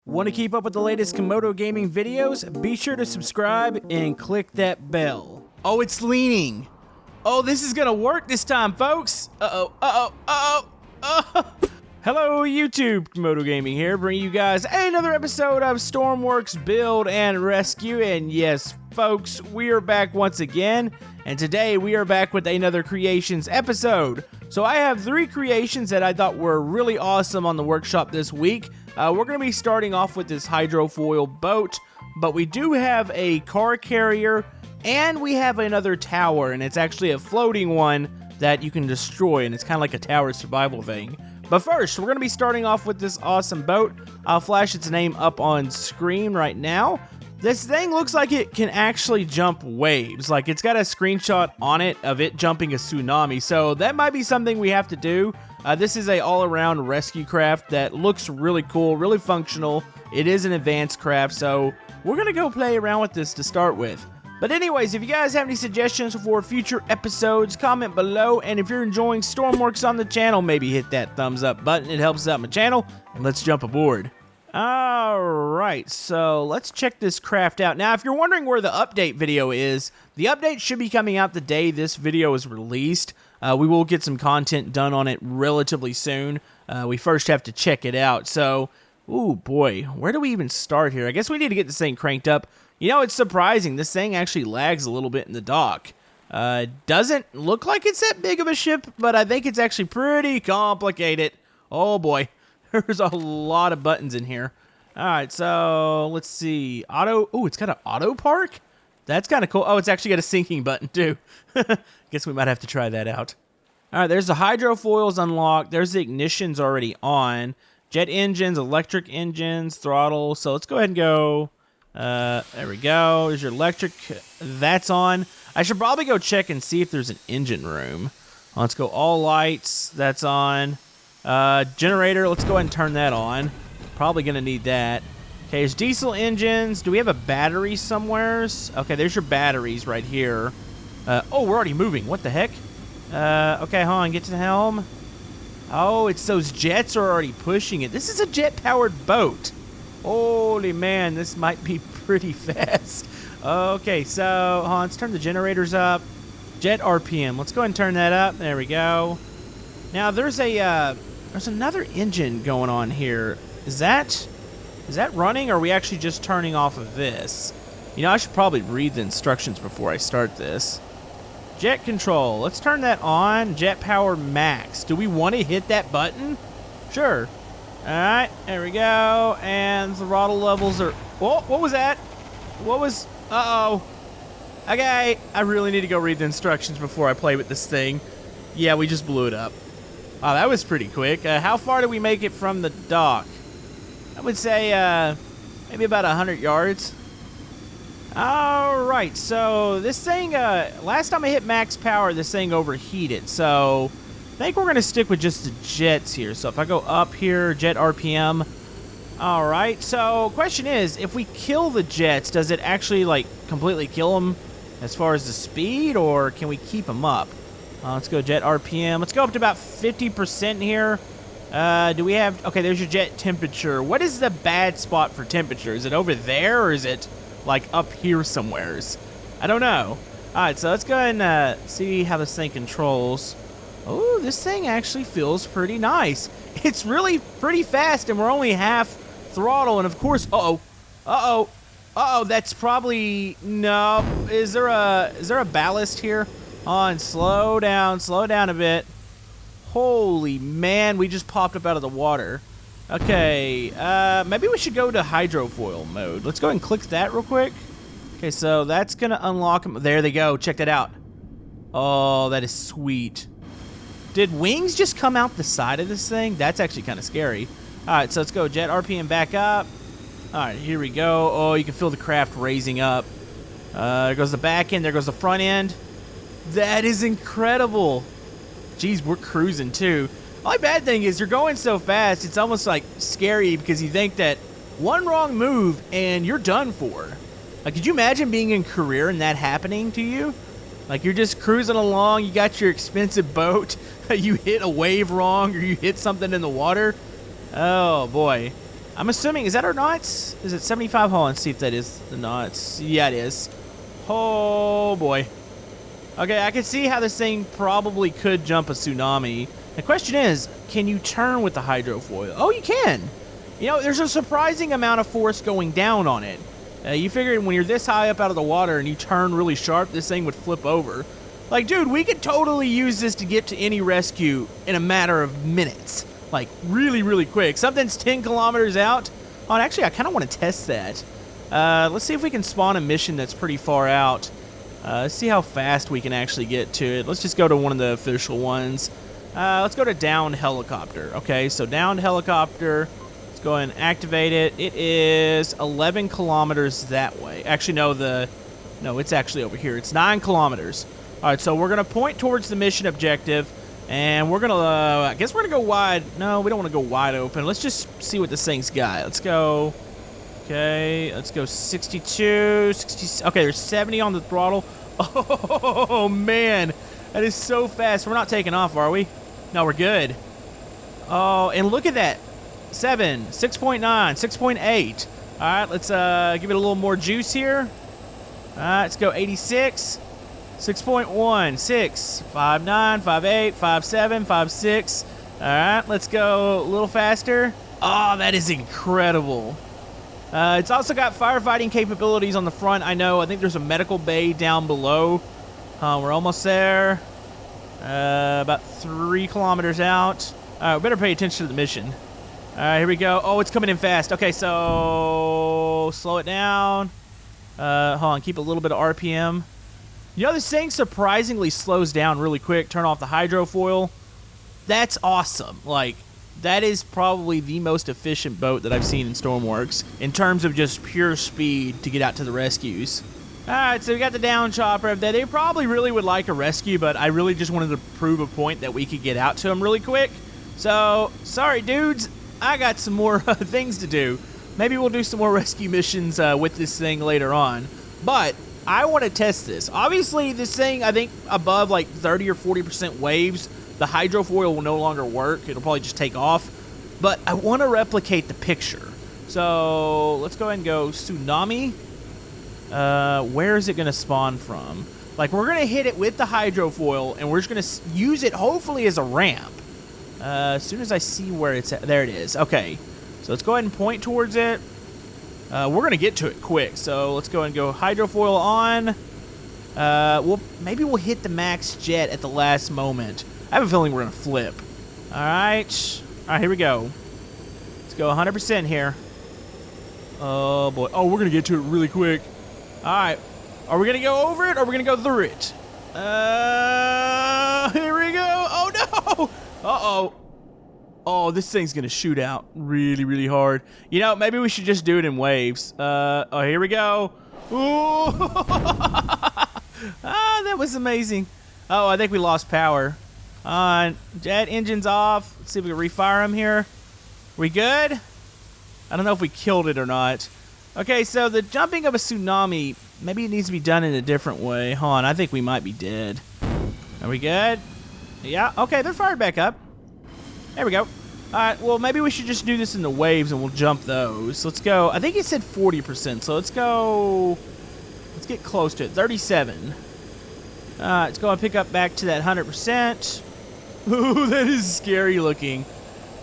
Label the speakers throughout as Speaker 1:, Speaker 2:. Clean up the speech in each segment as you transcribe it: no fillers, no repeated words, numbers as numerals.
Speaker 1: Want to keep up with the latest Camodo gaming videos? Be sure to subscribe and click that bell. Oh, it's leaning. Oh, this is gonna work this time, folks. Uh-oh. Hello, YouTube. Camodo Gaming here, bringing you guys another episode of Stormworks Build and Rescue. And yes, folks, we are back once again. And today we are back with another creations episode. So I have 3 creations that I thought were really awesome on the workshop this week. We're going to be starting off with this hydrofoil boat, but we do have a car carrier, and we have another tower, and it's actually a floating one that you can destroy, and it's kind of like a tower survival thing. But first, we're going to be starting off with this awesome boat. I'll flash its name up on screen right now. This thing looks like it can actually jump waves. Like, it's got a screenshot on it of it jumping a tsunami, so that might be something we have to do. This is a all-around rescue craft that looks really cool, really functional. It is an advanced craft, so we're going to go play around with this to start with. But anyways, if you guys have any suggestions for future episodes, comment below. And if you're enjoying Stormworks on the channel, maybe hit that thumbs up button. It helps out my channel. And let's jump aboard. Alright, so let's check this craft out. Now, if you're wondering where the update video is, the update should be coming out the day this video is released. We will get some content done on it relatively soon. We first have to check it out. So, ooh boy, where do we even start here? I guess we need to get this thing cranked up. You know, it's surprising. This thing actually lags a little bit in the dock. Doesn't look like it's that big of a ship, but I think it's actually pretty complicated. Oh boy, there's a lot of buttons in here. All right, so let's see. Auto. Oh, it's got an auto park? That's kind of cool. Oh, it's actually got a sinking button too. Guess we might have to try that out. All right, there's the hydrofoils unlocked. There's the ignitions already on. Jet engines, electric engines, throttle. So let's go ahead and go. There we go. There's your electric. That's on. I should probably go check and see if there's an engine room. Let's go all lights. That's on. Generator. Let's go ahead and turn that on. Probably going to need that. Okay, there's diesel engines. Do we have a battery somewheres? Okay, there's your batteries right here. Oh, we're already moving. What the heck? Okay, hold on. Get to the helm. Oh, it's those jets are already pushing it. This is a jet-powered boat. Holy man, this might be pretty fast. Okay, so hold on, let's turn the generators up. Jet RPM. Let's go ahead and turn that up. There we go. Now, there's another engine going on here. Is that running, or are we actually just turning off of this? You know, I should probably read the instructions before I start this. Jet control. Let's turn that on. Jet power max. Do we want to hit that button? Sure. All right, there we go. And throttle levels are... Whoa, what was that? What was... Uh-oh. Okay, I really need to go read the instructions before I play with this thing. Yeah, we just blew it up. Oh, that was pretty quick. How far did we make it from the dock? I would say maybe about 100 yards. All right, so this thing, last time I hit max power, this thing overheated. So I think we're going to stick with just the jets here. So if I go up here, jet RPM. All right, so question is, if we kill the jets, does it actually, like, completely kill them as far as the speed, or can we keep them up? Let's go jet RPM. Let's go up to about 50% here. Do we have... Okay, there's your jet temperature. What is the bad spot for temperature? Is it over there, or is it, like, up here somewheres? I don't know. All right, so let's go ahead and see how this thing controls. Oh, this thing actually feels pretty nice. It's really pretty fast, and we're only half throttle, and of course... Uh-oh, that's probably... No. Is there a ballast here? On, slow down a bit. Holy man, we just popped up out of the water. Okay, maybe we should go to hydrofoil mode. Let's go ahead and click that real quick. Okay, so that's gonna unlock them. There they go, check that out. Oh, that is sweet. Did wings just come out the side of this thing? That's actually kind of scary. All right, so let's go jet RPM back up. All right, here we go. Oh, you can feel the craft raising up. There goes the back end, there goes the front end. That is incredible. Jeez, we're cruising too. My bad thing is you're going so fast, it's almost like scary because you think that one wrong move and you're done for. Like, could you imagine being in career and that happening to you? Like, you're just cruising along, you got your expensive boat, you hit a wave wrong or you hit something in the water. Oh boy. I'm assuming, is that our knots? Is it 75? Hold on, let's see if that is the knots. Yeah, it is. Oh, boy. Okay, I can see how this thing probably could jump a tsunami. The question is, can you turn with the hydrofoil? Oh, you can. You know, there's a surprising amount of force going down on it. You figured when you're this high up out of the water and you turn really sharp, this thing would flip over. Like, dude, we could totally use this to get to any rescue in a matter of minutes. Like, really, really quick. Something's 10 kilometers out. Oh, and actually, I kind of want to test that. Let's see if we can spawn a mission that's pretty far out. Let's see how fast we can actually get to it. Let's just go to one of the official ones. Let's go to downed helicopter. Okay, so downed helicopter. Let's go ahead and activate it. It is 11 kilometers that way. Actually, no, it's actually over here. It's 9 kilometers. All right, so we're going to point towards the mission objective, and we're going to, I guess we're going to go wide. No, we don't want to go wide open. Let's just see what this thing's got. Let's go, okay, let's go 62, 60, okay, there's 70 on the throttle. Oh, man, that is so fast. We're not taking off, are we? No, we're good. Oh, and look at that. 7, 6.9, 6.8. All right, let's give it a little more juice here. All right, let's go 86. 6.1, 6, 5.9, 5.8, 5.7, 5.6. All right, let's go a little faster. Oh, that is incredible. It's also got firefighting capabilities on the front. I think there's a medical bay down below. We're almost there. About 3 kilometers out. All right, we better pay attention to the mission. All right, here we go. Oh, it's coming in fast. Okay, so slow it down. Hold on, keep a little bit of RPM. You know, this thing surprisingly slows down really quick. Turn off the hydrofoil. That's awesome. Like, that is probably the most efficient boat that I've seen in Stormworks in terms of just pure speed to get out to the rescues. All right, so we got the down chopper up there. They probably really would like a rescue, but I really just wanted to prove a point that we could get out to them really quick. So, sorry, dudes. I got some more things to do. Maybe we'll do some more rescue missions with this thing later on. But I want to test this. Obviously, this thing, I think above like 30 or 40% waves, the hydrofoil will no longer work. It'll probably just take off. But I want to replicate the picture. So let's go ahead and go tsunami. Where is it going to spawn from? Like, we're going to hit it with the hydrofoil, and we're just going to use it hopefully as a ramp. As soon as I see where it's at. There it is. Okay. So let's go ahead and point towards it. We're going to get to it quick, so let's go ahead and go hydrofoil on. Maybe we'll hit the max jet at the last moment. I have a feeling we're going to flip. All right. All right, here we go. Let's go 100% here. Oh, boy. Oh, we're going to get to it really quick. All right. Are we going to go over it, or are we going to go through it? Here we go. Oh, no. Uh-oh. Oh, this thing's gonna shoot out really, really hard. You know, maybe we should just do it in waves. Oh, here we go. Ooh. Ah, that was amazing. Oh, I think we lost power. Jet engine's off. Let's see if we can refire them here. We good? I don't know if we killed it or not. Okay, so the jumping of a tsunami, maybe it needs to be done in a different way. Hold on, I think we might be dead. Are we good? Yeah, okay, they're fired back up. There we go. All right, well, maybe we should just do this in the waves and we'll jump those. Let's go. I think it said 40%, so let's go. Let's get close to it. 37. All right, let's go and pick up back to that 100%. Ooh, that is scary looking.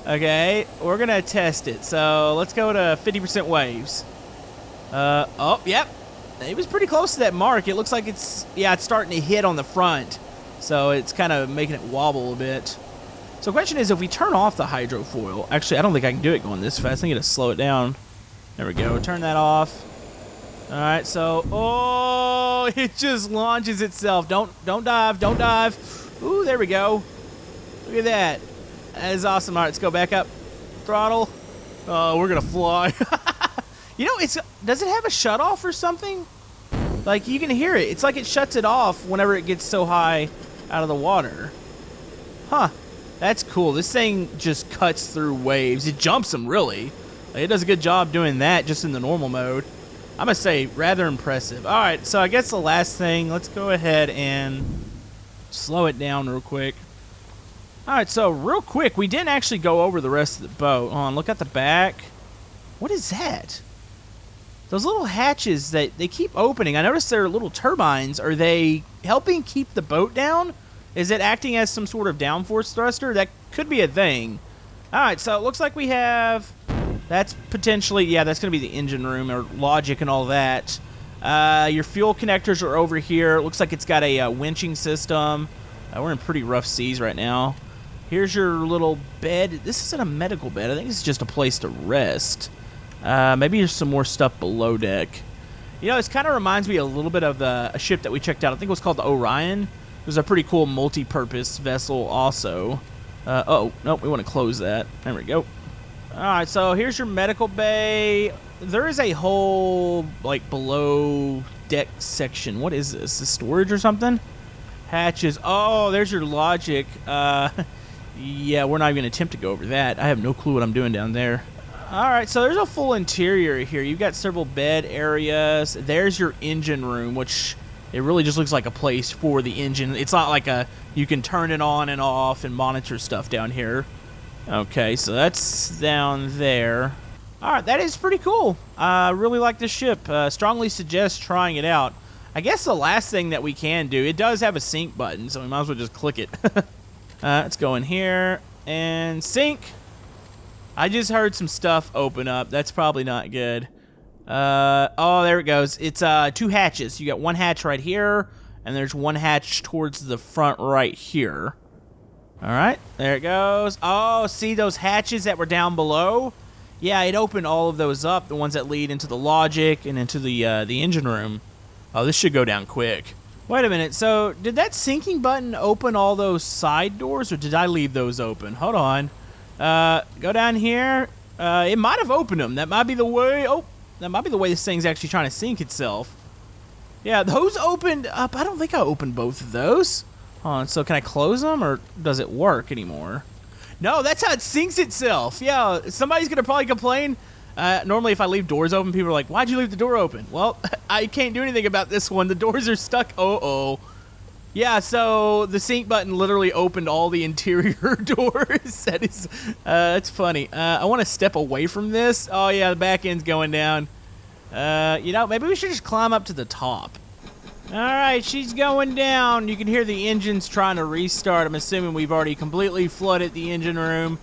Speaker 1: Okay, we're going to test it. So let's go to 50% waves. Oh, yep. It was pretty close to that mark. It looks like it's starting to hit on the front. So it's kind of making it wobble a bit. So the question is, if we turn off the hydrofoil, actually, I don't think I can do it going this fast. I think it'll slow it down. There we go. Turn that off. All right, so, oh, it just launches itself. Don't dive, don't dive. Ooh, there we go. Look at that. That is awesome. All right, let's go back up. Throttle. Oh, we're going to fly. You know, does it have a shut-off or something? Like, you can hear it. It's like it shuts it off whenever it gets so high out of the water. Huh. That's cool. This thing just cuts through waves. It jumps them, really. Like, it does a good job doing that just in the normal mode. I must say, rather impressive. All right, so I guess the last thing, let's go ahead and slow it down real quick. All right, so real quick, we didn't actually go over the rest of the boat. Hold on, look at the back. What is that? Those little hatches that they keep opening. I noticed they're little turbines. Are they helping keep the boat down? Is it acting as some sort of downforce thruster? That could be a thing. All right, so it looks like we have... That's potentially... Yeah, that's going to be the engine room or logic and all that. Your fuel connectors are over here. It looks like it's got a winching system. We're in pretty rough seas right now. Here's your little bed. This isn't a medical bed. I think it's just a place to rest. Maybe there's some more stuff below deck. You know, this kind of reminds me a little bit of a ship that we checked out. I think it was called the Orion. It was a pretty cool multi-purpose vessel also. Oh, nope, we want to close that. There we go. Alright, so here's your medical bay. There is a whole, like, below deck section. What is this? Is storage or something? Hatches. Oh, there's your logic. Yeah, we're not even going to attempt to go over that. I have no clue what I'm doing down there. Alright, so there's a full interior here. You've got several bed areas. There's your engine room, which it really just looks like a place for the engine. It's not like you can turn it on and off and monitor stuff down here. Okay, so that's down there. Alright, that is pretty cool. I really like this ship. Strongly suggest trying it out. I guess the last thing that we can do, it does have a sync button, so we might as well just click it. Let's go in here and sync. I just heard some stuff open up. That's probably not good. Oh, there it goes. It's 2 hatches. You got one hatch right here, and there's one hatch towards the front right here. All right, there it goes. Oh, see those hatches that were down below? Yeah, it opened all of those up, the ones that lead into the logic and into the engine room. Oh, this should go down quick. Wait a minute, so did that sinking button open all those side doors, or did I leave those open? Hold on. Go down here. It might have opened them. That might be the way. Oh, that might be the way this thing's actually trying to sink itself. Yeah, those opened up. I don't think I opened both of those. Hold on, so can I close them, or does it work anymore? No, that's how it sinks itself. Yeah, somebody's going to probably complain. Normally, if I leave doors open, people are like, why'd you leave the door open? Well, I can't do anything about this one. The doors are stuck. Uh-oh. Yeah, so the sync button literally opened all the interior doors. That is, that's funny. I want to step away from this. Oh, yeah, the back end's going down. You know, maybe we should just climb up to the top. All right, she's going down. You can hear the engines trying to restart. I'm assuming we've already completely flooded the engine room.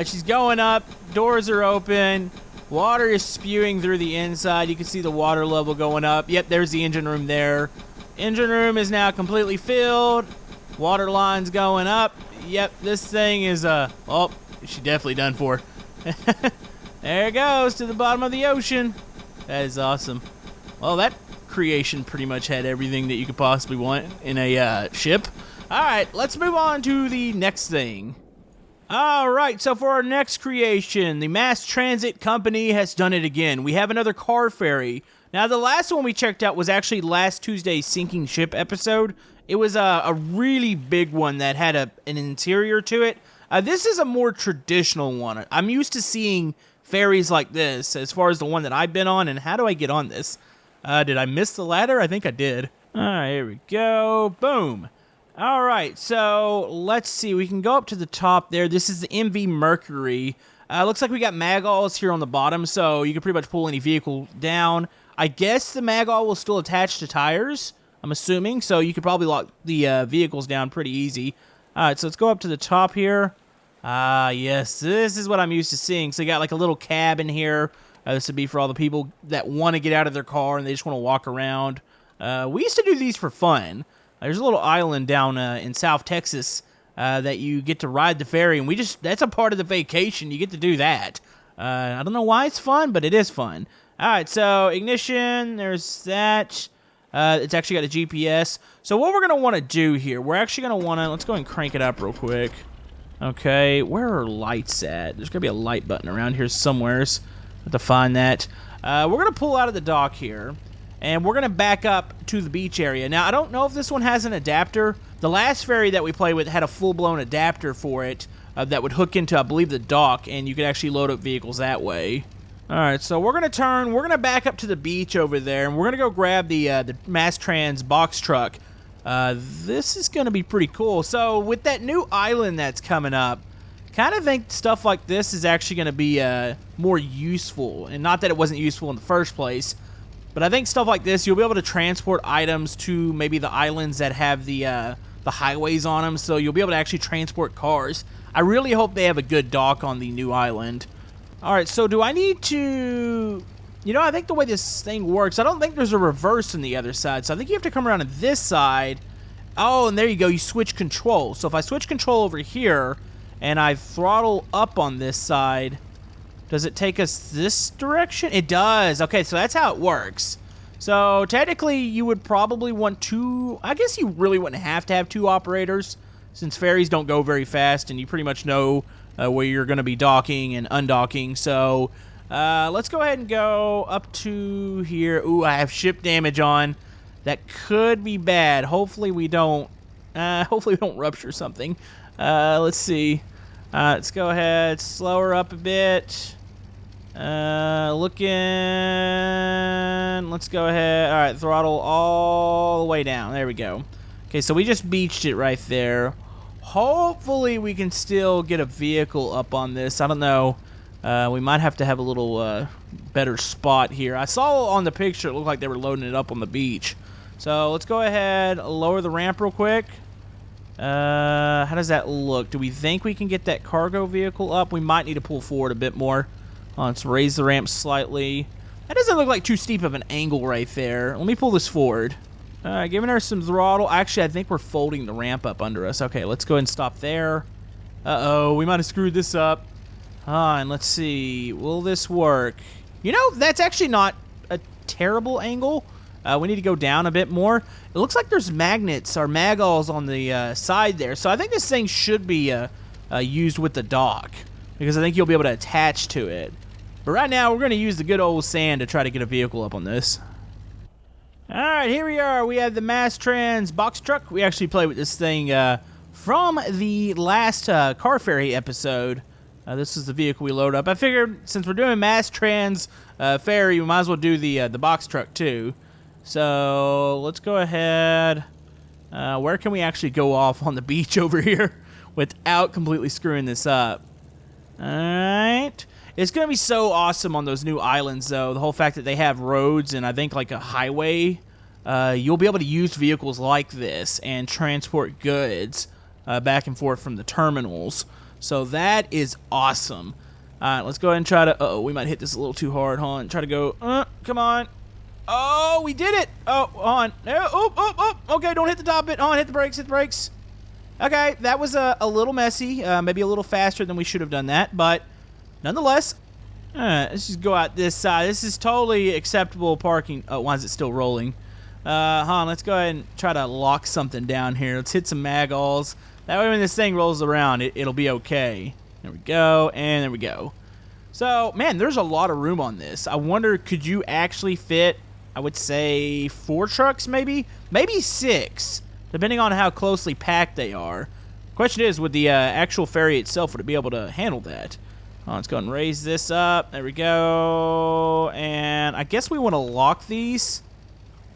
Speaker 1: She's going up. Doors are open. Water is spewing through the inside. You can see the water level going up. Yep, there's the engine room there. Engine room is now completely filled. Water line's going up. Yep, this thing is, oh, she definitely done for. There it goes to the bottom of the ocean. That is awesome. Well, that creation pretty much had everything that you could possibly want in a ship. All right, let's move on to the next thing. All right, so for our next creation, the Mass Transit Company has done it again. We have another car ferry. Now, the last one we checked out was actually last Tuesday's sinking ship episode. It was a really big one that had an interior to it. This is a more traditional one. I'm used to seeing ferries like this as far as the one that I've been on, and how do I get on this? Did I miss the ladder? I think I did. All right, here we go. Boom. All right, so let's see. We can go up to the top there. This is the MV Mercury. Looks like we got magulls here on the bottom, so you can pretty much pull any vehicle down. I guess the magall will still attach to tires, I'm assuming, so you could probably lock the vehicles down pretty easy. All right, so let's go up to the top here. Yes, this is what I'm used to seeing. So you got like a little cabin here. This would be for all the people that want to get out of their car and they just want to walk around. We used to do these for fun. There's a little island down in South Texas that you get to ride the ferry, and that's a part of the vacation. You get to do that. I don't know why it's fun, but it is fun. All right, so ignition, there's that. It's actually got a GPS. So what we're going to want to do here, we're actually going to want to, let's go and crank it up real quick. Okay, where are lights at? There's going to be a light button around here somewheres. Have to find that. We're going to pull out of the dock here, and we're going to back up to the beach area. Now, I don't know if this one has an adapter. The last ferry that we played with had a full-blown adapter for it that would hook into, I believe, the dock, and you could actually load up vehicles that way. All right, so we're going to back up to the beach over there, and we're going to go grab the Mass Trans box truck. This is going to be pretty cool. So with that new island that's coming up, kind of think stuff like this is actually going to be more useful. And not that it wasn't useful in the first place, but I think stuff like this, you'll be able to transport items to maybe the islands that have the highways on them, so you'll be able to actually transport cars. I really hope they have a good dock on the new island. Alright, so do I need to... You know, I think the way this thing works, I don't think there's a reverse on the other side, so I think you have to come around to this side. Oh, and there you go, you switch control. So if I switch control over here, and I throttle up on this side, does it take us this direction? It does. Okay, so that's how it works. So technically, you would probably want two... I guess you really wouldn't have to have two operators, since ferries don't go very fast, and you pretty much know where you're going to be docking and undocking. So let's go ahead and go up to here. Ooh, I have ship damage on. That could be bad. Hopefully we don't. Hopefully we don't rupture something. Let's see. Let's go ahead, slow her up a bit. Looking. Let's go ahead. All right, throttle all the way down. There we go. Okay, so we just beached it right there. Hopefully we can still get a vehicle up on this. I don't know. We might have to have a little better spot here. I saw on the picture it looked like they were loading it up on the beach. So let's go ahead, lower the ramp real quick. How does that look? Do we think we can get that cargo vehicle up? We might need to pull forward a bit more. Let's raise the ramp slightly. That doesn't look like too steep of an angle right there. Let me pull this forward. Alright, giving her some throttle. Actually, I think we're folding the ramp up under us. Okay, let's go ahead and stop there. Uh-oh, we might have screwed this up. And let's see. Will this work? You know, that's actually not a terrible angle. We need to go down a bit more. It looks like there's magnets or magulls on the side there. So I think this thing should be used with the dock, because I think you'll be able to attach to it. But right now, we're going to use the good old sand to try to get a vehicle up on this. Alright, here we are. We have the Mass Trans box truck. We actually played with this thing from the last car ferry episode. This is the vehicle we load up. I figured since we're doing Mass Trans ferry, we might as well do the box truck too. So let's go ahead. Where can we actually go off on the beach over here without completely screwing this up? Alright. It's going to be so awesome on those new islands, though. The whole fact that they have roads and I think like a highway. You'll be able to use vehicles like this and transport goods back and forth from the terminals. So that is awesome. Alright, let's go ahead and try to... Uh-oh, we might hit this a little too hard. Hold on. Try to go... come on. Oh, we did it. Oh, hold on. Oh. Okay, don't hit the top bit. Hold on, hit the brakes, hit the brakes. Okay, that was a little messy. Maybe a little faster than we should have done that, but... Nonetheless, let's just go out this side. This is totally acceptable parking. Oh, why is it still rolling? Hold on, let's go ahead and try to lock something down here. Let's hit some magulls. That way when this thing rolls around, it'll be okay. There we go, and there we go. So, man, there's a lot of room on this. I wonder, could you actually fit, I would say, 4 trucks maybe? Maybe 6, depending on how closely packed they are. Question is, would the actual ferry itself, would it be able to handle that? Let's go ahead and raise this up. There we go. And I guess we want to lock these.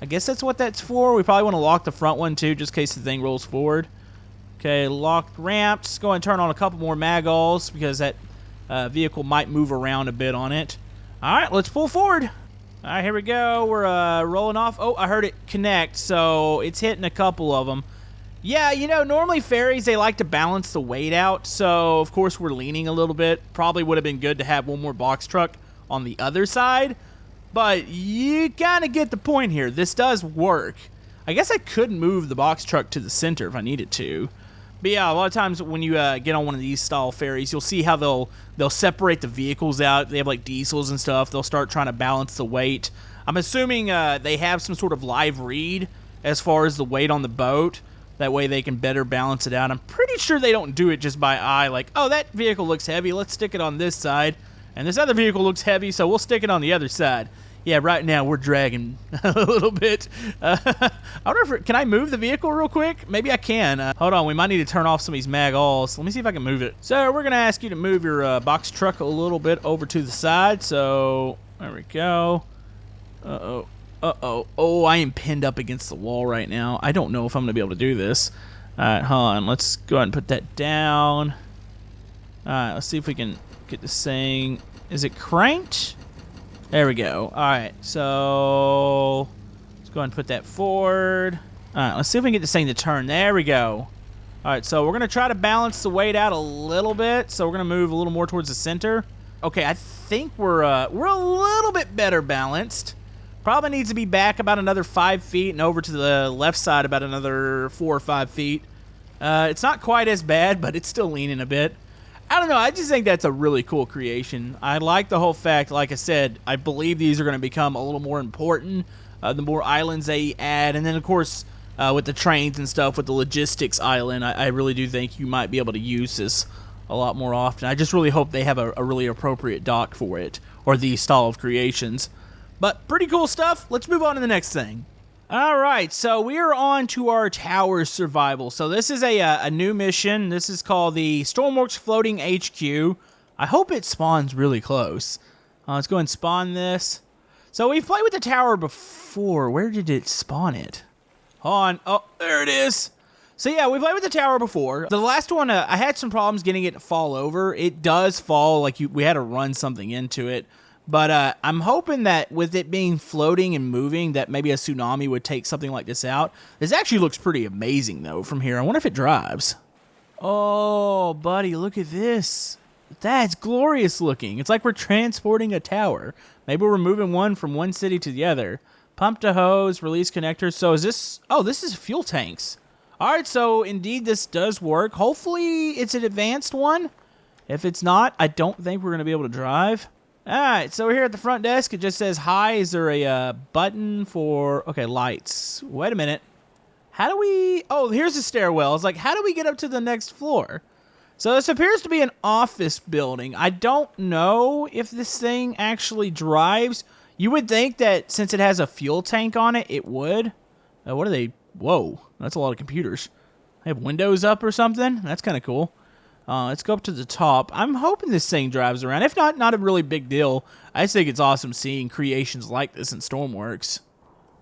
Speaker 1: I guess that's what that's for. We probably want to lock the front one too, just in case the thing rolls forward. Okay, locked ramps. Go ahead and turn on a couple more magulls because that vehicle might move around a bit on it. All right, let's pull forward. All right, here we go. We're rolling off. Oh, I heard it connect, so it's hitting a couple of them. Yeah, you know, normally ferries, they like to balance the weight out, so of course we're leaning a little bit. Probably would have been good to have one more box truck on the other side, but you kind of get the point here. This does work. I guess I could move the box truck to the center if I needed to. But yeah, a lot of times when you get on one of these style ferries, you'll see how they'll separate the vehicles out. They have like diesels and stuff. They'll start trying to balance the weight. I'm assuming they have some sort of live read as far as the weight on the boat. That way they can better balance it out. I'm pretty sure they don't do it just by eye. Like, oh, that vehicle looks heavy. Let's stick it on this side. And this other vehicle looks heavy, so we'll stick it on the other side. Yeah, right now we're dragging a little bit. I wonder if... Can I move the vehicle real quick? Maybe I can. Hold on, we might need to turn off some of these magulls. Let me see if I can move it. So we're going to ask you to move your box truck a little bit over to the side. So there we go. Uh-oh. Uh-oh. Oh, I am pinned up against the wall right now. I don't know if I'm going to be able to do this. All right, hold on. Let's go ahead and put that down. All right, let's see if we can get this thing. Is it cranked? There we go. All right, so let's go ahead and put that forward. All right, let's see if we can get this thing to turn. There we go. All right, so we're going to try to balance the weight out a little bit. So we're going to move a little more towards the center. Okay, I think we're a little bit better balanced. Probably needs to be back about another 5 feet and over to the left side about another 4 or 5 feet. It's not quite as bad, but it's still leaning a bit. I don't know. I just think that's a really cool creation. I like the whole fact, like I said, I believe these are going to become a little more important the more islands they add. And then, of course, with the trains and stuff, with the logistics island, I really do think you might be able to use this a lot more often. I just really hope they have a really appropriate dock for it, or these style of creations. But pretty cool stuff. Let's move on to the next thing. All right, so we are on to our tower survival. So this is a new mission. This is called the Stormworks Floating HQ. I hope it spawns really close. Let's go and spawn this. So we've played with the tower before. Where did it spawn it? Hold on. Oh, there it is. So yeah, we played with the tower before. The last one, I had some problems getting it to fall over. It does fall, like we had to run something into it. But I'm hoping that with it being floating and moving, that maybe a tsunami would take something like this out. This actually looks pretty amazing, though, from here. I wonder if it drives. Oh, buddy, look at this. That's glorious looking. It's like we're transporting a tower. Maybe we're moving one from one city to the other. Pump to hose, release connectors. So is this... Oh, this is fuel tanks. All right, so indeed this does work. Hopefully it's an advanced one. If it's not, I don't think we're going to be able to drive. All right, so here at the front desk, it just says, hi. Is there a button for, okay, lights. Wait a minute. How do we, oh, here's the stairwell. It's like, how do we get up to the next floor? So this appears to be an office building. I don't know if this thing actually drives. You would think that since it has a fuel tank on it, it would. What are they? Whoa, that's a lot of computers. They have windows up or something? That's kind of cool. Let's go up to the top. I'm hoping this thing drives around. If not a really big deal. I just think it's awesome seeing creations like this in Stormworks.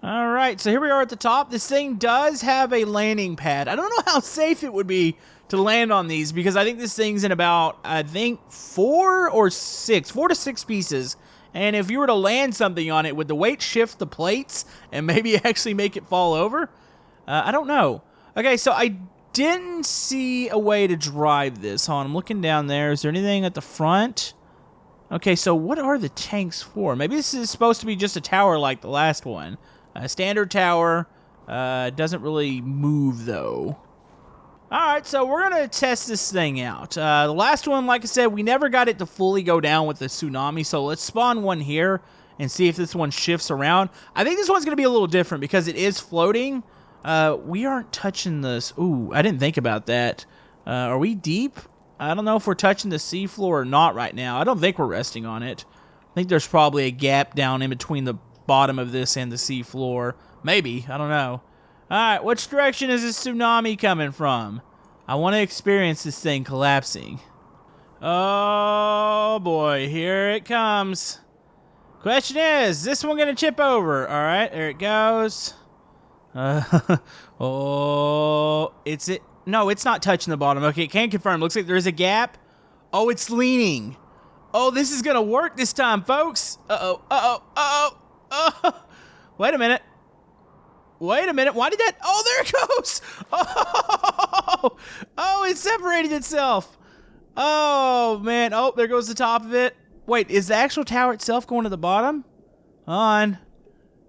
Speaker 1: All right, so here we are at the top. This thing does have a landing pad. I don't know how safe it would be to land on these because I think this thing's in about, I think, 4 to 6 pieces. And if you were to land something on it, would the weight shift the plates and maybe actually make it fall over? I don't know. Okay, so I didn't see a way to drive this. Hold on, I'm looking down there. Is there anything at the front? Okay, so what are the tanks for? Maybe this is supposed to be just a tower like the last one. A standard tower. Doesn't really move, though. Alright, so we're going to test this thing out. The last one, like I said, we never got it to fully go down with the tsunami, so let's spawn one here and see if this one shifts around. I think this one's going to be a little different because it is floating. We aren't touching this. Ooh, I didn't think about that. Are we deep? I don't know if we're touching the seafloor or not right now. I don't think we're resting on it. I think there's probably a gap down in between the bottom of this and the seafloor. Maybe. I don't know. Alright, which direction is this tsunami coming from? I want to experience this thing collapsing. Oh, boy. Here it comes. Question is this one going to chip over? Alright, there it goes. Oh, it's it. No, it's not touching the bottom. Okay, can't confirm. Looks like there's a gap. Oh, it's leaning. Oh, this is gonna work this time, folks. Wait a minute. Wait a minute. Why did that? Oh, there it goes. Oh, it separated itself. Oh, man. Oh, there goes the top of it. Wait, is the actual tower itself going to the bottom? On.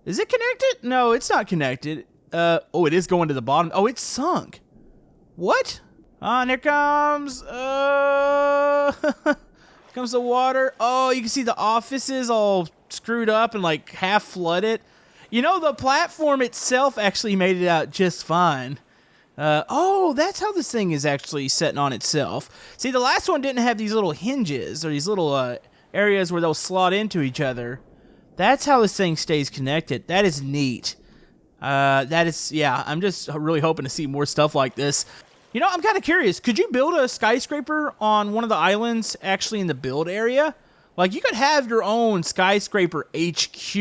Speaker 1: Is it connected? No, it's not connected. Oh, it is going to the bottom. Oh, it's sunk. What? And here comes, here comes the water. Oh, you can see the offices all screwed up and like half flooded. You know, the platform itself actually made it out just fine. Oh, that's how this thing is actually setting on itself. See, the last one didn't have these little hinges or these little areas where they'll slot into each other. That's how this thing stays connected. That is neat. That is, yeah, I'm just really hoping to see more stuff like this. You know, I'm kind of curious. Could you build a skyscraper on one of the islands actually in the build area? Like, you could have your own skyscraper HQ,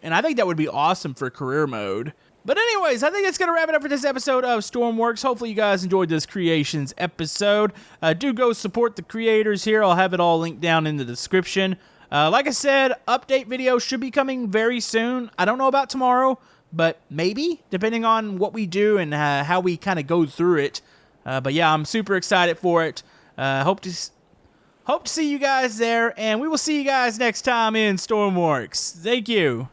Speaker 1: and I think that would be awesome for career mode. But anyways, I think that's going to wrap it up for this episode of Stormworks. Hopefully you guys enjoyed this Creations episode. Do go support the creators here. I'll have it all linked down in the description. Like I said, update video should be coming very soon. I don't know about tomorrow, but maybe, depending on what we do and how we kind of go through it. But yeah, I'm super excited for it. Hope to see you guys there, and we will see you guys next time in Stormworks. Thank you.